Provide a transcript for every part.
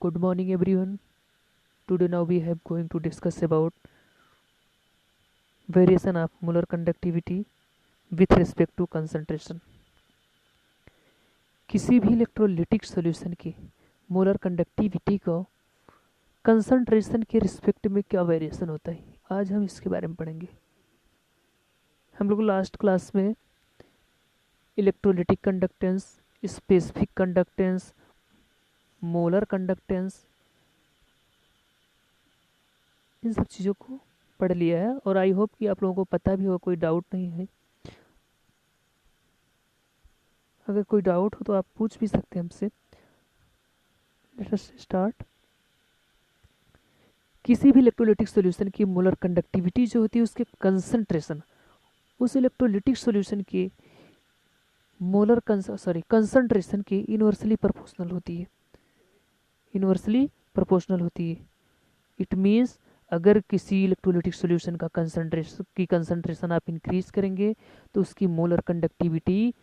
Good morning everyone. Today now we have going to discuss about variation of molar conductivity with respect to concentration. किसी भी electrolytic solution की molar conductivity को concentration के respect में क्या variation होता है, आज हम इसके बारे में पढ़ेंगे। हम लोग लास्ट क्लास में electrolytic conductance, specific conductance, molar conductance, इन सब चीज़ों को पढ़ लिया है और आई होप कि आप लोगों को पता भी हो, कोई डाउट नहीं है। अगर कोई डाउट हो तो आप पूछ भी सकते हैं हमसे। Let us start. किसी भी इलेक्ट्रोलिटिक सॉल्यूशन की मोलर कंडक्टिविटी जो होती है उसके कंसंट्रेशन उस इलेक्ट्रोलिटिक सॉल्यूशन की मोलर कंसंट्रेशन की इनवर्सली प्रोपोर्शनल होती है। इनवर्सली प्रोपोर्शनल होती है। इट मीन्स अगर किसी इलेक्ट्रोलिटिक सॉल्यूशन का कंसंट्रेशन आप इंक्रीज करेंगे तो उसकी मोलर कंडक्टिविटी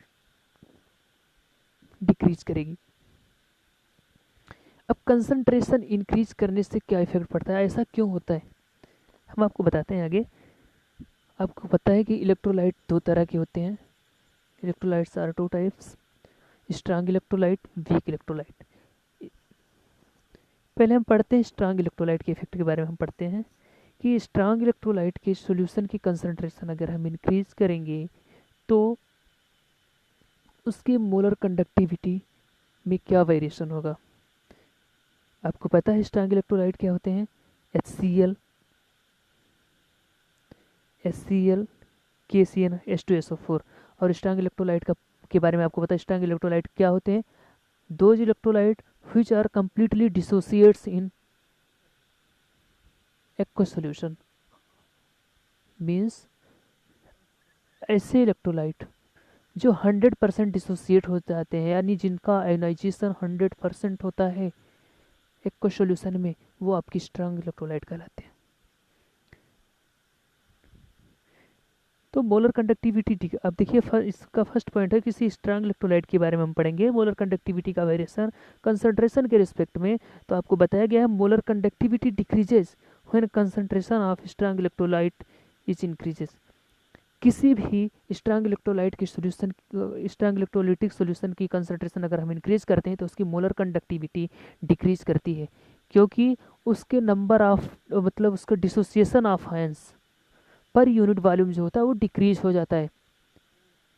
डिक्रीज करेगी। अब कंसंट्रेशन इंक्रीज करने से क्या इफेक्ट पड़ता है, ऐसा क्यों होता है, हम आपको बताते हैं आगे। आपको पता है कि इलेक्ट्रोलाइट दो तरह के होते हैं। Electrolytes are two types, strong electrolyte, weak electrolyte. पहले हम पढ़ते हैं स्ट्रांग इलेक्ट्रोलाइट के इफेक्ट के बारे में। हम पढ़ते हैं कि स्ट्रांग इलेक्ट्रोलाइट के सॉल्यूशन की कंसंट्रेशन अगर हम इंक्रीज करेंगे तो उसकी मोलर कंडक्टिविटी में क्या वेरिएशन होगा। आपको पता है स्ट्रांग इलेक्ट्रोलाइट क्या होते हैं, HCl, HCl, KCl, H2SO4। और स्ट्रांग इलेक्ट्रोलाइट के बारे में आपको पता है स्ट्रांग इलेक्ट्रोलाइट क्या होते हैं, those electrolyte which are completely dissociates in aqueous solution। Means ऐसे इलेक्ट्रोलाइट जो 100% डिसोसिएट हो जाते हैं, यानी जिनका आयोनाइजेशन 100% होता है एक्वस सॉल्यूशन में, वो आपकी स्ट्रांग इलेक्ट्रोलाइट कहलाते हैं। तो मोलर कंडक्टिविटी, अब देखिए इसका फर्स्ट पॉइंट है, किसी स्ट्रांग इलेक्ट्रोलाइट के बारे में हम पढ़ेंगे मोलर कंडक्टिविटी का वेरिएशन कंसंट्रेशन के रिस्पेक्ट में। तो आपको बताया गया है molar conductivity decreases when concentration of strong electrolyte is increases. किसी भी स्ट्रांग इलेक्ट्रोलाइट की सॉल्यूशन, स्ट्रांग इलेक्ट्रोलिटिक सॉल्यूशन की कंसंट्रेशन अगर हम इंक्रीज करते हैं तो उसकी मोलर कंडक्टिविटी डिक्रीज करती है, क्योंकि उसके नंबर ऑफ मतलब उसका dissociation of ions per unit volume जो होता है वो डिक्रीज हो जाता है।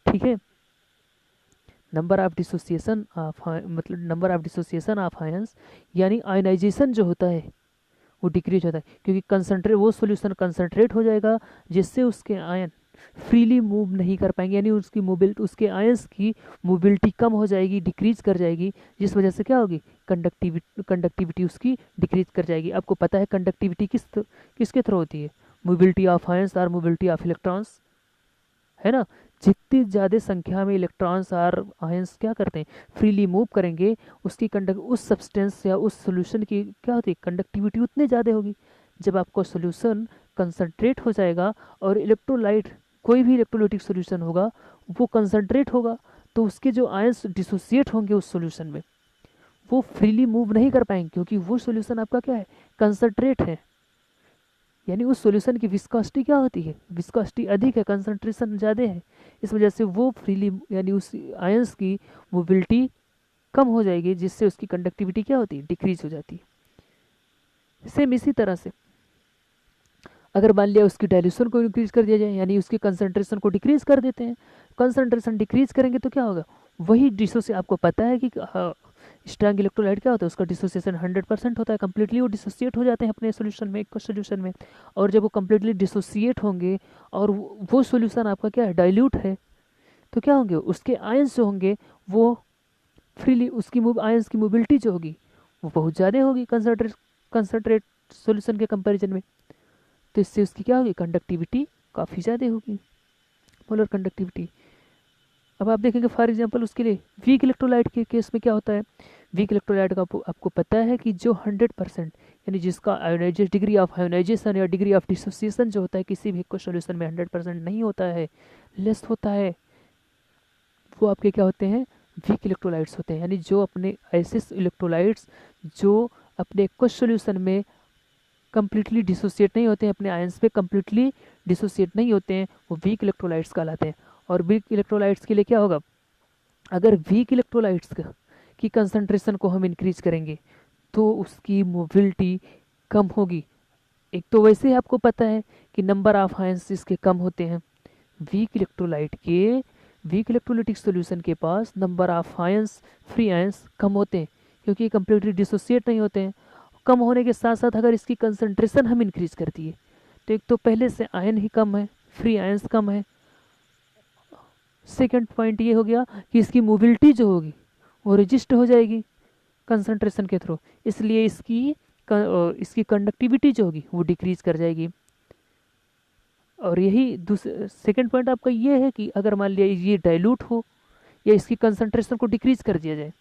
ठीक है, नंबर ऑफ डिसोसिएशन ऑफ मतलब number of dissociation of ions यानी आयनाइजेशन जो होता है वो डिक्रीज होता है, क्योंकि वो सॉल्यूशन कंसंट्रेट हो जाएगा जिससे उसके आयन फ्रीली मूव नहीं कर पाएंगे, यानी उसकी मोबिलिटी, उसके आयंस की मोबिलिटी कम हो जाएगी, डिक्रीज कर जाएगी, जिस वजह से क्या होगी, कंडक्टिविटी उसकी डिक्रीज कर जाएगी। आपको पता है कंडक्टिविटी किसके थ्रू होती है, मोबिलिटी ऑफ आयंस और मोबिलिटी ऑफ इलेक्ट्रॉन्स, है ना। जितनी ज़्यादा संख्या में इलेक्ट्रॉन्स और आयंस क्या करते हैं, फ्रीली मूव करेंगे, उसकी उस सब्सटेंस या उस सोल्यूशन की क्या होती है, कंडक्टिविटी उतनी ज़्यादा होगी। जब आपका सोल्यूशन कंसंट्रेट हो जाएगा और इलेक्ट्रोलाइट, कोई भी इलेक्ट्रोलाइटिक सोल्यूशन होगा वो कंसंट्रेट होगा, तो उसके जो आयंस डिसोसिएट होंगे उस सोल्यूशन में वो फ्रीली मूव नहीं कर पाएंगे, क्योंकि वो सोल्यूशन आपका क्या है, कंसंट्रेट है। यानी उस सॉल्यूशन की विस्कोसिटी क्या होती है, विस्कोसिटी अधिक है, कंसंट्रेशन ज़्यादा है, इस वजह से वो फ्रीली, यानी उस आयंस की मोबिलिटी कम हो जाएगी, जिससे उसकी कंडक्टिविटी क्या होती है, डिक्रीज हो जाती है। सेम इसी तरह से अगर मान लिया उसकी डाइल्यूशन को इंक्रीज कर दिया जाए, यानी उसके कंसंट्रेशन को डिक्रीज कर देते हैं, कंसंट्रेशन डिक्रीज करेंगे तो क्या होगा, वही डिसोसिएशन, आपको पता है कि स्ट्रांग इलेक्ट्रोलाइट क्या होता है, उसका डिसोसिएशन 100% होता है, कम्प्लीटली वो डिसोसिएट हो जाते हैं अपने सोल्यूशन में, एक सोल्यूशन में। और जब वो कम्प्लीटली डिसोसिएट होंगे और वो सोल्यूशन आपका क्या है, डाइल्यूट है, तो क्या होंगे, उसके आयंस जो होंगे वो फ्रीली, उसकी आयंस की मोबिलिटी जो होगी वो बहुत ज़्यादा होगी कंसंट्रेट सोल्यूशन के कंपेरिजन में, तो इससे उसकी क्या होगी, कंडक्टिविटी काफ़ी ज़्यादा होगी, मोलर कंडक्टिविटी। अब आप देखेंगे फॉर एग्जांपल उसके लिए वीक इलेक्ट्रोलाइट के केस में क्या होता है, वीक इलेक्ट्रोलाइट का आपको पता है कि जो 100% यानी जिसका आयोनाइजेशन, डिग्री ऑफ आयोनाइजेशन या डिग्री ऑफ डिसोसिएशन जो होता है किसी भी एक्वस सॉल्यूशन में 100% नहीं होता है, लेस होता है, वो आपके क्या होते हैं, वीक इलेक्ट्रोलाइट्स होते हैं। यानी जो अपने ऐसे इलेक्ट्रोलाइट्स जो अपने एक्वस सॉल्यूशन में कम्प्लीटली डिसोसिएट नहीं होते हैं, अपने आयंस पे कम्प्लीटली डिसोसिएट नहीं होते हैं, वो वीक इलेक्ट्रोलाइट्स कहलाते हैं। और वीक इलेक्ट्रोलाइट्स के लिए क्या होगा, अगर वीक इलेक्ट्रोलाइट्स की कंसंट्रेशन को हम इंक्रीज करेंगे तो उसकी मोबिलिटी कम होगी। एक तो वैसे ही आपको पता है कि नंबर ऑफ आयंस इसके कम होते हैं, वीक इलेक्ट्रोलाइट के वीक इलेक्ट्रोलिटिक सॉल्यूशन के पास number of ions, free ions कम होते हैं क्योंकि कंप्लीटली डिसोसिएट नहीं होते हैं। कम होने के साथ साथ अगर इसकी कंसंट्रेशन हम इंक्रीज कर दिए तो एक तो पहले से आयन ही कम है, फ्री आयंस कम है। सेकंड पॉइंट ये हो गया कि इसकी मोबिलिटी जो होगी वो रजिस्ट हो जाएगी कंसंट्रेशन के थ्रू, इसलिए इसकी कंडक्टिविटी जो होगी वो डिक्रीज कर जाएगी। और यही सेकंड पॉइंट आपका ये है कि अगर मान लिया ये डाइल्यूट हो या इसकी कंसंट्रेशन को डिक्रीज कर दिया जाए,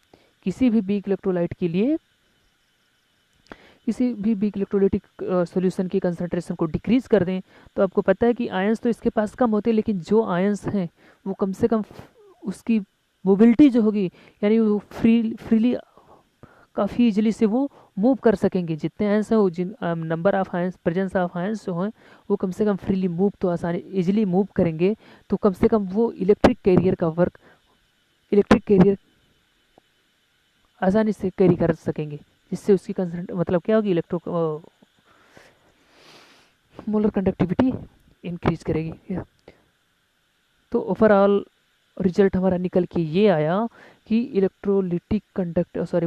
किसी भी वीक इलेक्ट्रोलाइट के लिए किसी भी वीक इलेक्ट्रोलाइटिक सॉल्यूशन की कंसंट्रेशन को डिक्रीज कर दें तो आपको पता है कि आयंस तो इसके पास कम होते हैं, लेकिन जो आयंस हैं वो कम से कम उसकी मोबिलिटी जो होगी, यानी वो फ्रीली काफ़ी इजीली से वो मूव कर सकेंगे। जितने आयंस हैं वो जिन number of ions, presence of ions जो हैं वो कम से कम फ्रीली मूव तो आसानी इजीली मूव करेंगे, तो कम से कम वो इलेक्ट्रिक कैरियर आसानी से कैरी कर सकेंगे, जिससे उसकी मतलब क्या होगी, मोलर कंडक्टिविटी इंक्रीज करेगी। तो ओवरऑल रिजल्ट हमारा निकल के ये आया कि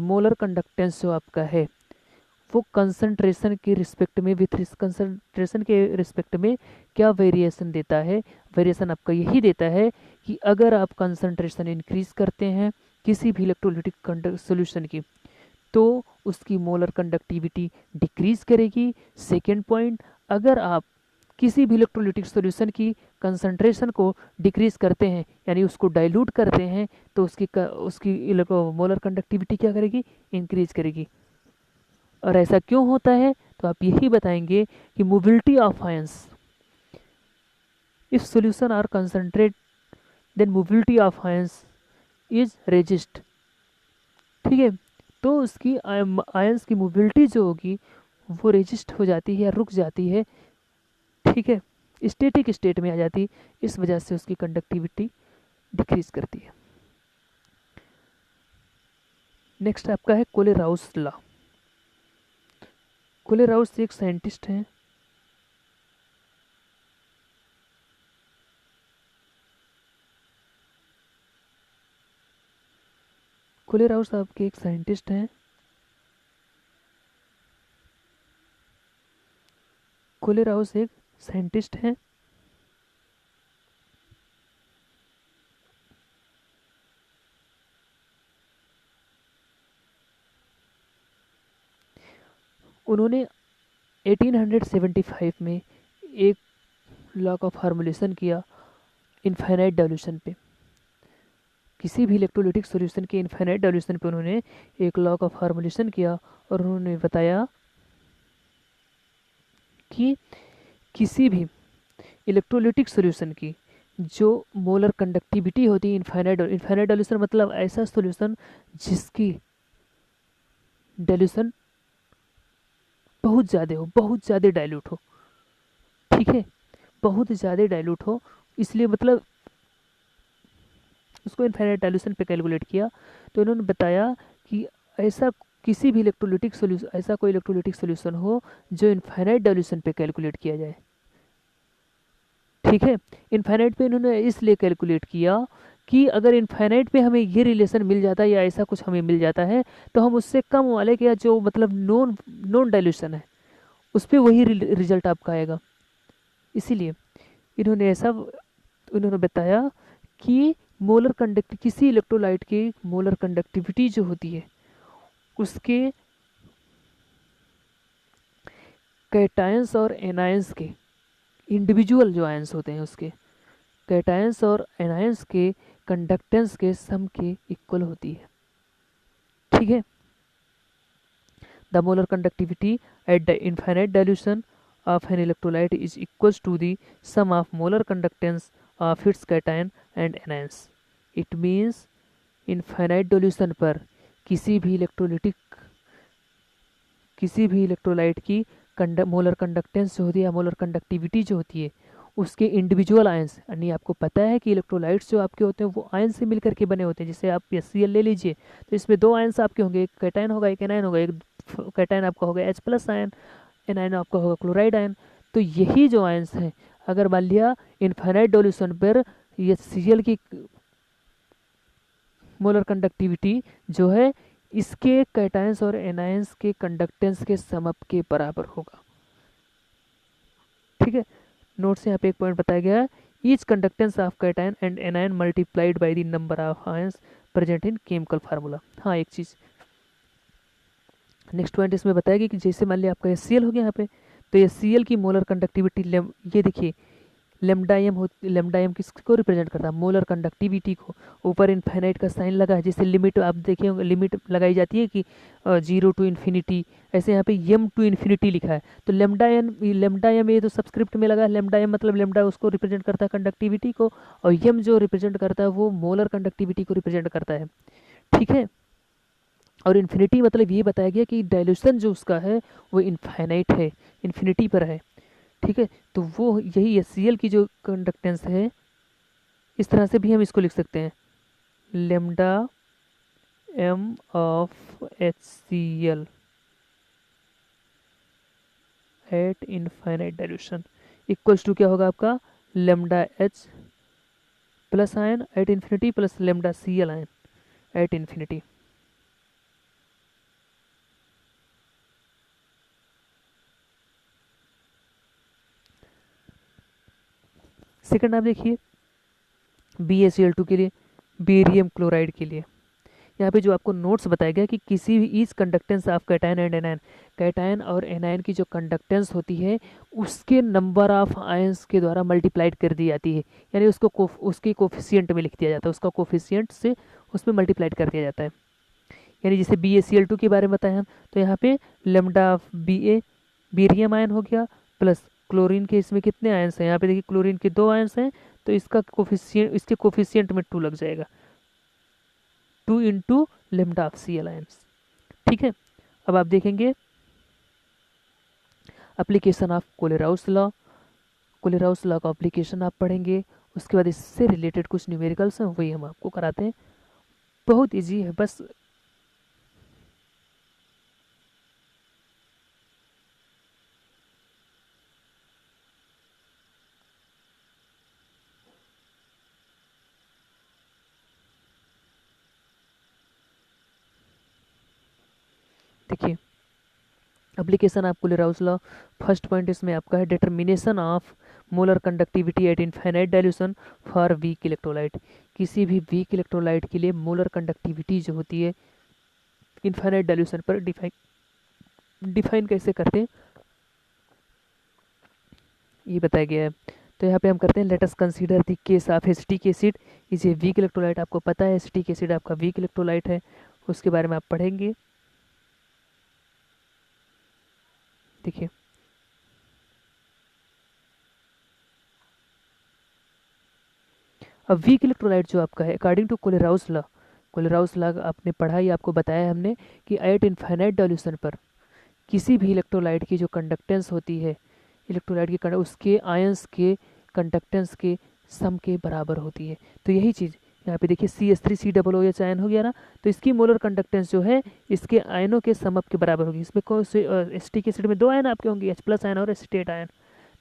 मोलर कंडक्टेंस जो आपका है वो कंसंट्रेशन के रिस्पेक्ट में कंसंट्रेशन के रिस्पेक्ट में क्या वेरिएशन देता है। वेरिएशन आपका यही देता है कि अगर आप कंसंट्रेशन इंक्रीज करते हैं किसी भी इलेक्ट्रोलिटिक सॉल्यूशन की तो उसकी मोलर कंडक्टिविटी डिक्रीज करेगी। सेकेंड पॉइंट, अगर आप किसी भी इलेक्ट्रोलिटिक सॉल्यूशन की कंसंट्रेशन को डिक्रीज करते हैं यानी उसको डाइल्यूट करते हैं तो उसकी मोलर कंडक्टिविटी क्या करेगी, इंक्रीज करेगी। और ऐसा क्यों होता है तो आप यही बताएंगे कि mobility of ions, if solution are concentrate then mobility of ions is resist. ठीक है, तो उसकी आयंस की मोबिलिटी जो होगी वो रेजिस्ट हो जाती है या रुक जाती है। ठीक है, स्टैटिक स्टेट में आ जाती, इस वजह से उसकी कंडक्टिविटी डिक्रीज करती है। नेक्स्ट आपका है कोलेराउस लॉ। कोलेराउस एक साइंटिस्ट हैं, कोलेराउस आपके एक साइंटिस्ट हैं। कोलेराउस एक साइंटिस्ट हैं। उन्होंने 1875 में एक लॉ का फार्मूलेशन किया इनफाइनाइट डाइल्यूशन पे। किसी भी इलेक्ट्रोलिटिक सॉल्यूशन के इनफाइनाइट डाइल्यूशन पे उन्होंने एक लॉ का फार्मूलेशन किया और उन्होंने बताया कि किसी भी इलेक्ट्रोलिटिक सॉल्यूशन की जो मोलर कंडक्टिविटी होती है इनफाइनाइट डाइल्यूशन मतलब ऐसा सॉल्यूशन जिसकी डाइल्यूशन बहुत ज़्यादा हो, बहुत ज़्यादा डाइल्यूट हो। ठीक है, बहुत ज़्यादा डाइल्यूट हो, इसलिए मतलब उसको इनफाइनाइट डाइल्यूशन पे कैलकुलेट किया। तो इन्होंने बताया कि ऐसा किसी भी इलेक्ट्रोलिटिक सॉल्यूशन, ऐसा कोई इलेक्ट्रोलिटिक सॉल्यूशन हो जो इनफाइनाइट डाइल्यूशन पे कैलकुलेट किया जाए। ठीक है, इनफाइनाइट पे इन्होंने इसलिए कैलकुलेट किया कि अगर इनफाइनाइट पे हमें ये रिलेशन मिल जाता है या ऐसा कुछ हमें मिल जाता है तो हम उससे कम वाले के जो मतलब नॉन डाइल्यूशन है उस पर वही रिजल्ट आपका आएगा। इसीलिए इन्होंने बताया कि किसी इलेक्ट्रोलाइट की मोलर कंडक्टिविटी जो होती है उसके कैटायंस और एनायंस के इंडिविजुअल जो आयंस होते हैं उसके कैटायंस और एनायंस के कंडक्टेंस के सम के इक्वल होती है। ठीक है, the molar conductivity at the infinite dilution of an electrolyte is equals to the sum of molar conductance of its cation and anions. It means infinite dilution पर किसी भी इलेक्ट्रोलिटिक किसी भी इलेक्ट्रोलाइट की मोलर कंडक्टेंस जो होती है या मोलर कंडक्टिविटी जो होती है उसके इंडिविजुअल आयंस, यानी आपको पता है कि इलेक्ट्रोलाइट्स जो आपके होते हैं वो आयन से मिलकर के बने होते हैं। जैसे आप HCl ले लीजिए तो इसमें दो आयंस आपके होंगे, एक कैटायन होगा एक एनायन होगा। एक कैटायन आपका होगा H+ आयन, एनायन आपका होगा क्लोराइड आयन। तो यही जो आयंस हैं अगर मान लिया इनफाइनाइट डोल्यूशन पर HCl की मोलर कंडक्टिविटी जो है इसके कैटायंस और एनायंस के कंडक्टेंस के समअप के बराबर होगा। ठीक है, नोट से यहाँ पे एक पॉइंट बताया गया है, each conductance of cation and anion multiplied by the number of ions present in chemical formula. हाँ, एक चीज़ नेक्स्ट पॉइंट इसमें बताया कि जैसे मान लिया आपका HCl हो गया यहाँ पे, तो HCl की मोलर कंडक्टिविटी ये देखिए लेमडा एम किसको रिप्रेजेंट करता है, मोलर कंडक्टिविटी को। ऊपर इनफाइनाइट का साइन लगा है, जैसे लिमिट आप देखे होंगे लिमिट लगाई जाती है कि 0 to इन्फिनिटी, ऐसे यहाँ पे m to इन्फिनिटी लिखा है। तो लेमडा एम ये तो सब्सक्रिप्ट में लगा है, लेमडा एम मतलब लेमडा उसको रिप्रेजेंट करता है कंडक्टिविटी को, और m जो रिप्रेजेंट करता है वो मोलर कंडक्टिविटी को रिप्रेजेंट करता है। ठीक है, और इन्फिनिटी मतलब ये बताया गया कि डायल्यूशन जो उसका है वो इनफाइनाइट है, इन्फिनिटी पर है। ठीक है, तो वो यही HCl की जो कंडक्टेंस है, इस तरह से भी हम इसको लिख सकते हैं, lambda m of HCl at infinite dilution equals to क्या होगा आपका, lambda H+ ion at infinity plus lambda Cl ion at infinity. Second आप देखिए BaCl2 के लिए, बेरियम क्लोराइड के लिए, यहाँ पे जो आपको नोट्स बताया गया कि किसी भी each conductance of cation and anion, cation और एनायन की जो कंडक्टेंस होती है उसके नंबर ऑफ आयंस के द्वारा मल्टीप्लाइड कर दी जाती है, यानी उसको उसके कोफिशिएंट में लिख दिया जाता है, उसका कोफिशिएंट से उसमें मल्टीप्लाइड कर दिया जाता है। यानी जैसे BaCl2 के बारे में बताएं हम, तो यहाँ पे लेमडा Ba बेरियम आयन हो गया, प्लस क्लोरीन के इसमें कितने आयंस हैं, यहाँ पे देखिए क्लोरीन के 2 आयंस हैं, तो इसका कोफिशिएंट, इसके कोफिशिएंट में 2 लग जाएगा, 2 into lambda of Cl ions. ठीक है, अब आप देखेंगे application of Kohlrausch law, कोलेराउस law का एप्लीकेशन आप पढ़ेंगे, उसके बाद इससे रिलेटेड कुछ न्यूमेरिकल्स हैं वही हम आपको कराते हैं, बहुत इजी है। बस देखिए application of Kohlrausch law, first point इसमें आपका है determination of molar conductivity at infinite dilution for weak electrolyte. किसी भी वीक इलेक्ट्रोलाइट के लिए मोलर कंडक्टिविटी जो होती है इनफाइनाइट डायल्यूशन पर डिफाइन कैसे करते हैं ये बताया गया है। तो यहाँ पे हम करते हैं, let us consider the case of acetic acid is a weak electrolyte. आपको पता है एसिटिक एसिड आपका वीक इलेक्ट्रोलाइट है, उसके बारे में आप पढ़ेंगे। देखिए अब वीक इलेक्ट्रोलाइट जो आपका है according to Kohlrausch law, कोलेराउस law आपने पढ़ा ही, आपको बताया हमने कि एट इनफाइनाइट डायल्यूशन पर किसी भी इलेक्ट्रोलाइट की जो कंडक्टेंस होती है, इलेक्ट्रोलाइट की उसके आयंस के कंडक्टेंस के सम के बराबर होती है। तो यही चीज़ यहाँ पे देखिए CH3COOH आयन हो गया ना, तो इसकी मोलर कंडक्टेंस जो है इसके आयनों के समअप के बराबर होगी। इसमें कौन से एसिटिक एसिड में 2 आयन आपके होंगे, H+ आयन और एसिटेट आयन।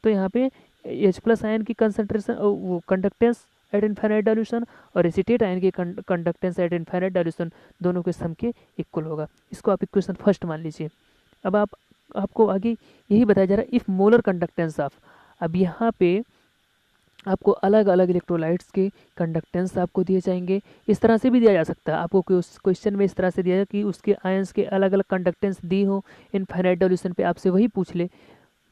तो यहाँ पे H+ आयन की कंसंट्रेशन वो कंडक्टेंस एट इनफाइनाइट डायल्यूशन और एसिटेट आयन की कंडक्टेंस एट इनफाइनाइट डायल्यूशन दोनों के सम के इक्वल होगा। इसको आप इक्वेशन फर्स्ट मान लीजिए। अब आपको आगे यही बताया जा रहा है इफ़ मोलर कंडक्टेंस ऑफ, अब यहाँ पे आपको अलग अलग इलेक्ट्रोलाइट्स के कंडक्टेंस आपको दिए जाएंगे। इस तरह से भी दिया जा सकता है आपको, उस क्वेश्चन में इस तरह से दिया जाए कि उसके आयंस के अलग अलग कंडक्टेंस दी हो इनफाइनाइट डायल्यूशन पे, आपसे वही पूछ ले,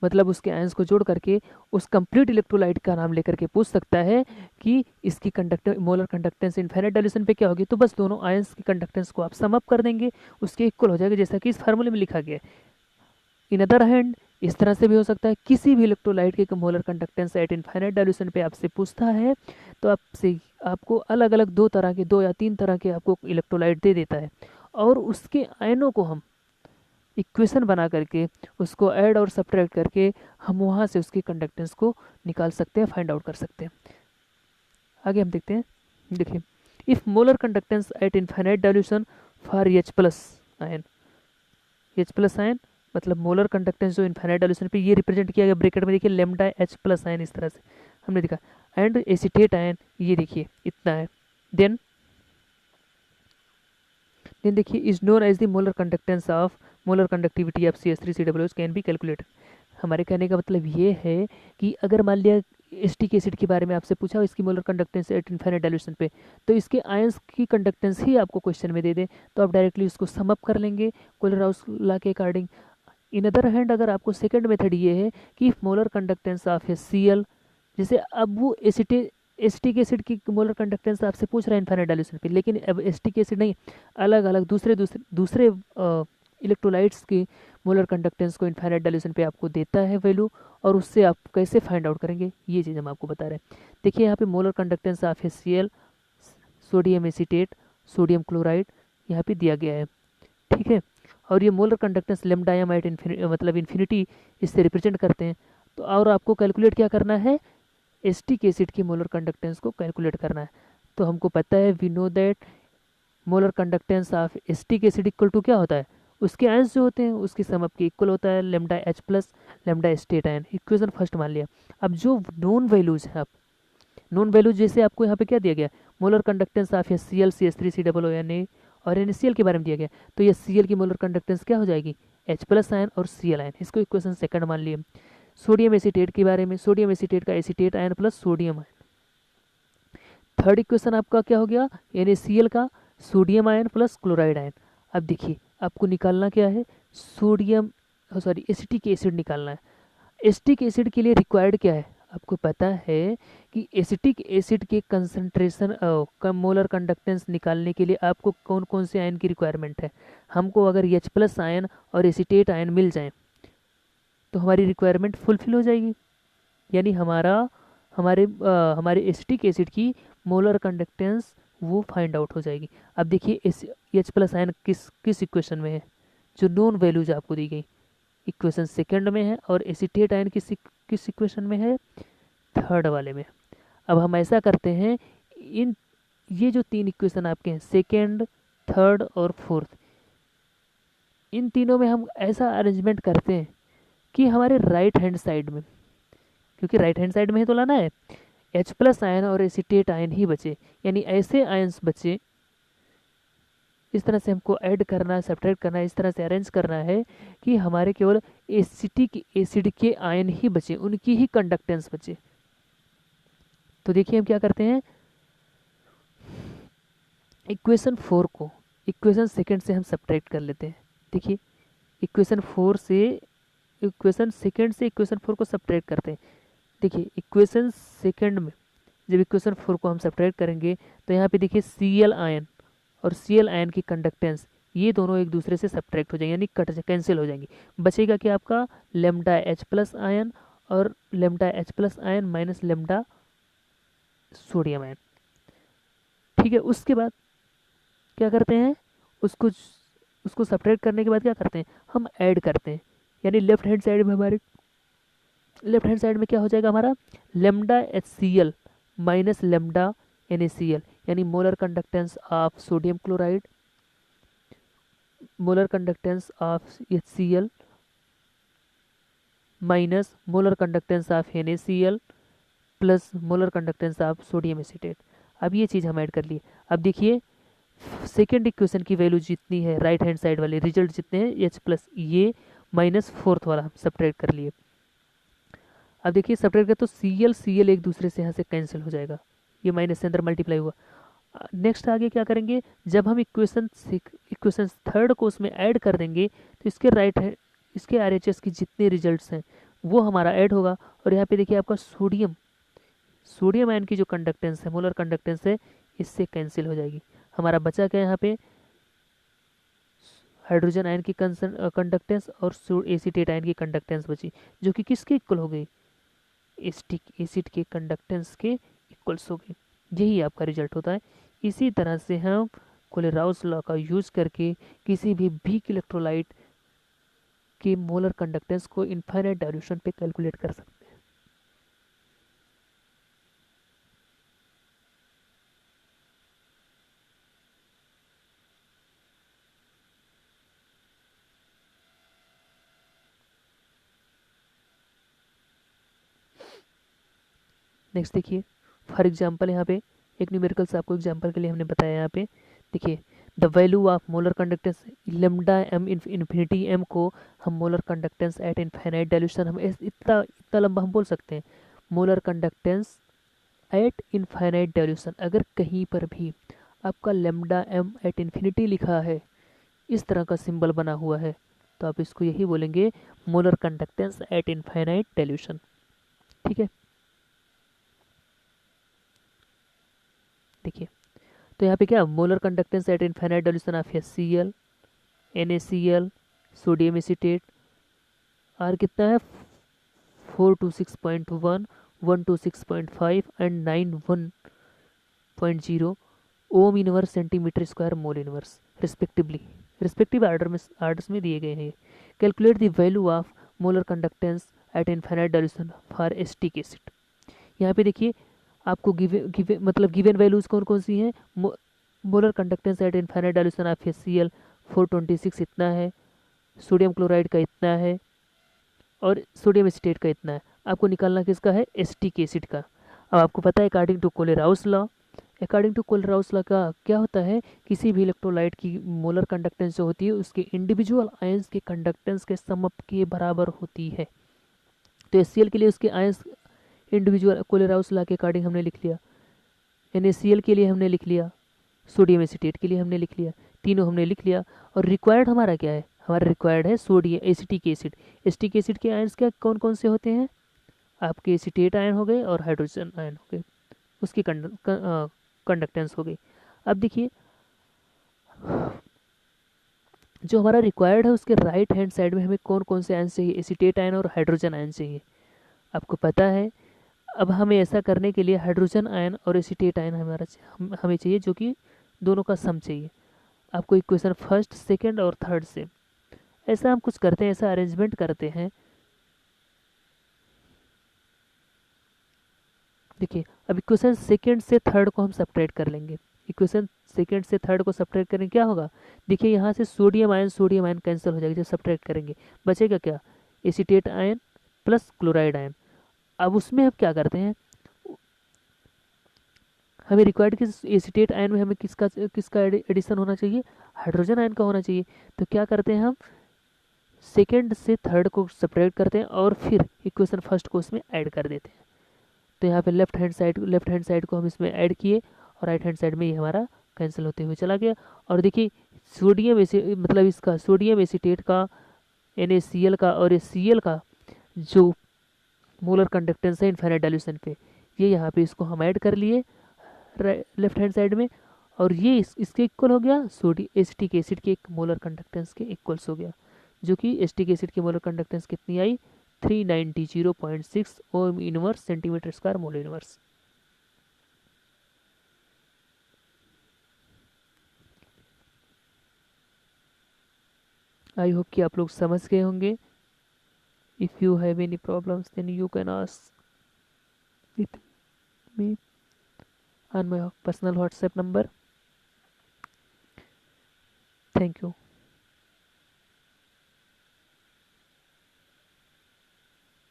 मतलब उसके आयंस को जोड़ करके उस कंप्लीट इलेक्ट्रोलाइट का नाम लेकर के पूछ सकता है कि इसकी मोलर कंडक्टेंस इनफाइनाइट डायल्यूशन पे क्या होगी। तो बस दोनों आयंस के कंडक्टेंस को आप सम अप कर देंगे, उसके इक्वल हो जाएगा, जैसा कि इस फार्मूले में लिखा गया है। इन अदर हैंड इस तरह से भी हो सकता है, किसी भी इलेक्ट्रोलाइट के molar conductance at infinite dilution पे आपसे पूछता है तो आपको अलग अलग 2 तरह के 2 या 3 तरह के आपको इलेक्ट्रोलाइट दे देता है, और उसके आयनों को हम इक्वेशन बना करके उसको ऐड और सब्ट्रैक्ट करके हम वहाँ से उसकी कंडक्टेंस को निकाल सकते हैं, फाइंड आउट कर सकते हैं। आगे हम देखते हैं, देखिए if molar conductance at infinite dilution for H plus ion, H plus ion मतलब मोलर कंडक्टेंस जो इन्फाइनाइट डाइल्यूशन पे ये रिप्रेजेंट किया गया ब्रैकेट में, देखिए लेमडा H प्लस आयन इस तरह से हमने देखा, एंड एसीटेट आयन ये देखिए इतना है। देन देखिए is known as the molar conductance of molar conductivity of CH3COOH can be calculated. हमारे कहने का मतलब ये है कि अगर मान लिया एसिटिक एसिड के बारे में आपसे पूछा इसकी molar conductance at infinite dilution पे, तो इसके आयंस की कंडक्टेंस ही आपको क्वेश्चन में दे दे तो आप डायरेक्टली उसको सम अप कर लेंगे कोलराउस लॉ के अकॉर्डिंग। इन अदर हैंड अगर आपको सेकंड मेथड ये है कि मोलर कंडक्टेंस ऑफ Cl, जैसे अब वो एसिटिक एसिड की मोलर कंडक्टेंस आपसे पूछ रहा है इन्फाइनाइट डाइल्यूशन पे, लेकिन अब एसिटिक एसिड नहीं, अलग अलग दूसरे इलेक्ट्रोलाइट्स की मोलर कंडक्टेंस को इन्फाइनाइट डाइल्यूशन पे आपको देता है वैल्यू, और उससे आप कैसे फाइंड आउट करेंगे ये चीज़ हम आपको बता रहे हैं। देखिए यहाँ पे molar conductance of HCl, sodium acetate, sodium chloride यहाँ पे दिया गया है, ठीक है। और ये molar conductance lambda m at मतलब इन्फिनिटी इससे रिप्रेजेंट करते हैं। तो और आपको कैलकुलेट क्या करना है, एसिटिक एसिड की मोलर कंडक्टेंस को कैलकुलेट करना है। तो हमको पता है, we know that molar conductance of acetic acid equal to क्या होता है, उसके आयंस जो होते हैं उसकी सम अप के इक्वल होता है lambda H plus lambda acetate ion. Equation first मान लिया। अब जो नोन वैल्यूज है, आप नोन वैल्यूज जैसे आपको यहाँ पे क्या दिया गया, molar conductance of HCl CH3COONA और NaCl के बारे में दिया गया, तो ये Cl की मोलर कंडक्टेंस क्या हो जाएगी, H प्लस आयन और Cl आयन, इसको इक्वेशन सेकंड मान लिए। सोडियम एसीटेट के बारे में, सोडियम एसीटेट का acetate ion plus sodium ion. Third equation आपका क्या हो गया, NaCl का sodium ion plus chloride ion. अब देखिए आपको निकालना क्या है, सोडियम एसिटिक एसिड निकालना है। एसिटिक एसिड के लिए रिक्वायर्ड क्या है, आपको पता है कि एसिटिक एसिड के कंसंट्रेशन कम मोलर कंडक्टेंस निकालने के लिए आपको कौन कौन से आयन की रिक्वायरमेंट है। हमको अगर H प्लस आयन और एसीटेट आयन मिल जाए तो हमारी रिक्वायरमेंट फुलफिल हो जाएगी, यानी हमारे एसिटिक एसिड की मोलर कंडक्टेंस वो फाइंड आउट हो जाएगी। अब देखिए H प्लस आयन किस इक्वेशन में है, जो नोन वैल्यूज आपको दी गई इक्वेशन सेकंड में है, और एसीटेट आयन किस इक्वेशन में है, थर्ड वाले में। अब हम ऐसा करते हैं, ये जो तीन इक्वेशन आपके हैं सेकंड, थर्ड और फोर्थ, इन तीनों में हम ऐसा अरेंजमेंट करते हैं कि हमारे राइट हैंड साइड में, क्योंकि राइट हैंड साइड में ही तो लाना है, H प्लस आयन और एसीटेट आयन ही बचे, यानी ऐसे आयन्स बचे। इस तरह से हमको ऐड करना, सब्ट्रैक्ट करना, इस तरह से अरेंज करना है कि हमारे केवल एसिटिक एसिड के आयन ही बचे, उनकी ही कंडक्टेंस बचे। तो देखिए हम क्या करते हैं, इक्वेशन 4 को इक्वेशन सेकंड से हम सब्ट्रैक्ट कर लेते हैं। देखिए इक्वेशन सेकंड से इक्वेशन 4 को सब्ट्रैक्ट करते हैं। देखिए इक्वेशन सेकंड में जब इक्वेशन 4 को हम सब्ट्रैक्ट करेंगे तो यहाँ पे देखिए Cl आयन और Cl आयन की कंडक्टेंस ये दोनों एक दूसरे से सब्ट्रैक्ट हो जाएंगे, यानी कैंसिल हो जाएंगी। बचेगा क्या आपका, लेमडा H प्लस आयन और lambda H plus ion minus lambda sodium ion, ठीक है। उसके बाद क्या करते हैं, उसको सब्ट्रैक्ट करने के बाद क्या करते हैं, हम ऐड करते हैं, यानी लेफ्ट हैंड साइड में क्या हो जाएगा हमारा, lambda HCl minus lambda NaCl, यानी molar conductance of sodium chloride, molar conductance of HCl minus molar conductance of NaCl plus molar conductance of sodium acetate. अब ये चीज़ हम ऐड कर लिए। अब देखिए सेकेंड इक्वेशन की वैल्यू जितनी है, राइट हैंड साइड वाले रिजल्ट जितने हैं H प्लस, ये माइनस फोर्थ वाला हम सब्ट्रैक्ट कर लिए। अब देखिए सब्ट्रैक्ट कर तो Cl एक दूसरे से यहाँ से कैंसिल हो जाएगा, ये माइनस से अंदर मल्टीप्लाई हुआ। नेक्स्ट आगे क्या करेंगे, जब हम इक्वेशन थर्ड को उसमें ऐड कर देंगे तो इसके राइट हैंड, इसके RHS की जितने रिजल्ट्स हैं वो हमारा ऐड होगा। और यहाँ पे देखिए आपका सोडियम आयन की जो कंडक्टेंस है, मोलर कंडक्टेंस है, इससे कैंसिल हो जाएगी। हमारा बचा क्या यहाँ पे, हाइड्रोजन आयन की कंडक्टेंस और एसीटेट आयन की कंडक्टेंस बची, जो कि किसके इक्वल हो गई, एसिटिक एसिड के कंडक्टेंस के इक्वल्स हो गई। यही आपका रिजल्ट होता है। इसी तरह से हम कोलेराउस लॉ का यूज़ करके किसी भी वीक इलेक्ट्रोलाइट के मोलर कंडक्टेंस को इनफाइनाइट डाइल्यूशन पे कैलकुलेट कर सकते हैं। नेक्स्ट देखिए, फॉर एग्जांपल यहाँ पे एक न्यूमेरिकल्स आपको एग्जांपल के लिए हमने बताया यहाँ पे। देखिए, the value of molar conductance lambda m infinity m को हम molar conductance at infinite dilution, हम इतना इतना लंबा हम बोल सकते हैं, molar conductance at infinite dilution. अगर कहीं पर भी आपका लेमडा एम एट इन्फिनिटी लिखा है, इस तरह का सिंबल बना हुआ है, तो आप इसको यही बोलेंगे molar conductance at infinite dilution. ठीक है, देखिए तो यहाँ पे क्या molar conductance at infinite dilution of HCl, NaCl, sodium acetate are कितना है 426.1, 126.5 and 91.0 ohm inverse centimetre square mole inverse respectively, respective orders में दिए गए हैं। Calculate the value of molar conductance at infinite dilution for acetic acid. यहाँ पे देखिए आपको गिवन वैल्यूज कौन कौन सी हैं। Molar conductance at infinite dilution of HCl 426 इतना है, सोडियम क्लोराइड का इतना है और सोडियम एसीटेट का इतना है। आपको निकालना किसका है, एसिटिक एसिड का। अब आपको पता है according to Kohlrausch law, according to Kohlrausch law का क्या होता है, किसी भी इलेक्ट्रोलाइट की मोलर कंडक्टेंस जो होती है उसके इंडिविजुअल आयंस के कंडक्टेंस के सम के बराबर होती है। तो HCl के लिए उसके आयंस इंडिविजुअल कोलेराउस लॉ के अकॉर्डिंग हमने लिख लिया, NaCl के लिए हमने लिख लिया, सोडियम एसीटेट के लिए हमने लिख लिया, तीनों हमने लिख लिया। और रिक्वायर्ड हमारा क्या है, हमारा रिक्वायर्ड है sodium acetic acid. Acetic acid के आयंस क्या कौन कौन से होते हैं, आपके एसीटेट आयन हो गए और हाइड्रोजन आयन हो गए, उसकी कंडक्टेंस हो गई। अब देखिए जो हमारा रिक्वायर्ड है उसके राइट हैंड साइड में हमें कौन कौन से आयन चाहिए, एसीटेट आयन और हाइड्रोजन आयन चाहिए, आपको पता है। अब हमें ऐसा करने के लिए हाइड्रोजन आयन और एसीटेट आयन हमें चाहिए, जो कि दोनों का सम चाहिए। आपको इक्वेशन फर्स्ट सेकंड और थर्ड से ऐसा हम कुछ करते हैं, ऐसा अरेंजमेंट करते हैं। देखिए अब इक्वेशन सेकंड से थर्ड को हम सब्ट्रैक्ट कर लेंगे। इक्वेशन सेकंड से थर्ड को सब्ट्रैक्ट करेंगे, क्या होगा, देखिए यहाँ से सोडियम आयन कैंसिल हो जाएगा जब सब्ट्रैक्ट करेंगे, बचेगा क्या, acetate ion plus chloride ion. अब उसमें हम क्या करते हैं, हमें रिक्वायर्ड किस एसीटेट आयन में हमें किसका किसका एडिशन होना चाहिए, हाइड्रोजन आयन का होना चाहिए। तो क्या करते हैं, हम सेकंड से थर्ड को सब्ट्रैक्ट करते हैं और फिर इक्वेशन फर्स्ट को उसमें ऐड कर देते हैं। तो यहाँ पे लेफ्ट हैंड साइड को हम इसमें ऐड किए और राइट हैंड साइड में ये हमारा कैंसिल होते हुए चला गया। और देखिए सोडियम एसीटेट का, NaCl का और Cl का जो मोलर कंडक्टेंस है इनफाइनाइट डाइल्यूशन पे, ये यहाँ पे इसको हम ऐड कर लिए लेफ्ट हैंड साइड में, और ये इसके इक्वल हो गया एसिटिक एसिड के मोलर कंडक्टेंस के इक्वल्स हो गया, जो कि एसिटिक एसिड की मोलर कंडक्टेंस कितनी आई 390.6 ohm inverse centimetre square mole inverse. I hope कि आप लोग समझ गए होंगे। If you have any problems then you can ask with me on my personal WhatsApp number. Thank you.